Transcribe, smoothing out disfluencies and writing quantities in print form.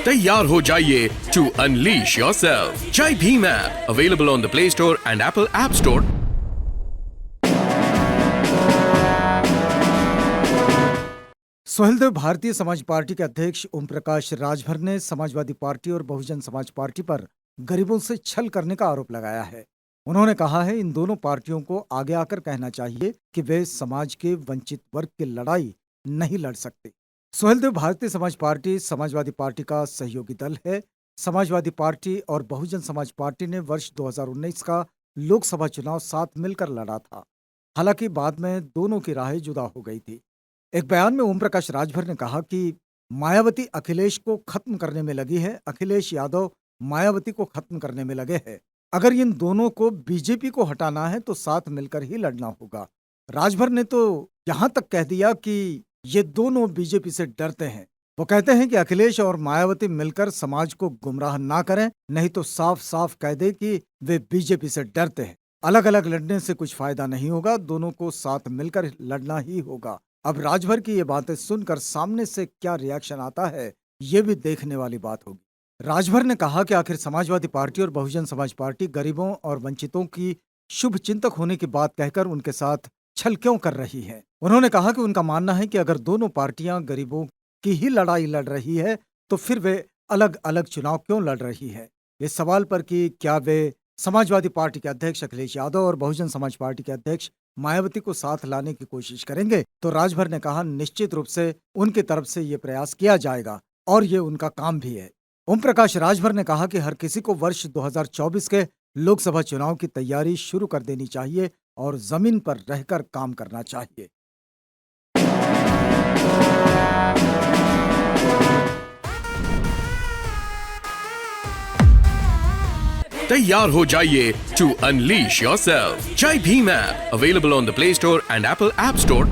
तैयार हो जाइए to unleash yourself. Jai Bhim app available on the Play Store and Apple App Store. Suheldev Bharatiya Samaj party के अध्यक्ष ओम प्रकाश राजभर ने समाजवादी पार्टी और बहुजन समाज पार्टी पर गरीबों से छल करने का आरोप लगाया है। उन्होंने कहा है इन दोनों पार्टियों को आगे आकर कहना चाहिए कि वे समाज के वंचित वर्ग की लड़ाई नहीं लड़ सकते। सोहेलदेव भारतीय समाज पार्टी समाजवादी पार्टी का सहयोगी दल है। समाजवादी पार्टी और बहुजन समाज पार्टी ने वर्ष 2019 का लोकसभा चुनाव साथ मिलकर लड़ा था। हालांकि बाद में दोनों की राहें जुदा हो गई थी। एक बयान में ओम प्रकाश राजभर ने कहा कि मायावती अखिलेश को खत्म करने में लगी है, अखिलेश यादव मायावती को खत्म करने में लगे हैं। अगर इन दोनों को बीजेपी को हटाना है तो साथ मिलकर ही लड़ना होगा। राजभर ने तो यहां तक कह दिया कि ये दोनों बीजेपी से डरते हैं। वो कहते हैं कि अखिलेश और मायावती मिलकर समाज को गुमराह ना करें, नहीं तो साफ साफ कह दे कि वे बीजेपी से डरते हैं। अलग अलग लड़ने से कुछ फायदा नहीं होगा, दोनों को साथ मिलकर लड़ना ही होगा। अब राजभर की ये बातें सुनकर सामने से क्या रिएक्शन आता है, ये भी देखने वाली बात होगी। राजभर ने कहा कि आखिर समाजवादी पार्टी और बहुजन समाज पार्टी गरीबों और वंचितों की शुभ चिंतक होने की बात कहकर उनके साथ छल क्यों कर रही है। उन्होंने कहा कि उनका मानना है कि अगर दोनों पार्टियां गरीबों की ही लड़ाई लड़ रही है तो फिर वे अलग अलग चुनाव क्यों लड़ रही है। इस सवाल पर कि क्या वे समाजवादी पार्टी के अध्यक्ष अखिलेश यादव और बहुजन समाज पार्टी के अध्यक्ष मायावती को साथ लाने की कोशिश करेंगे, तो राजभर ने कहा निश्चित रूप से उनकी तरफ से ये प्रयास किया जाएगा और ये उनका काम भी है। ओम प्रकाश राजभर ने कहा कि हर किसी को वर्ष 2024 के लोकसभा चुनाव की तैयारी शुरू कर देनी चाहिए और जमीन पर रहकर काम करना चाहिए। तैयार हो जाइए to unleash yourself. Jai Bhim app available on the Play Store and Apple App Store.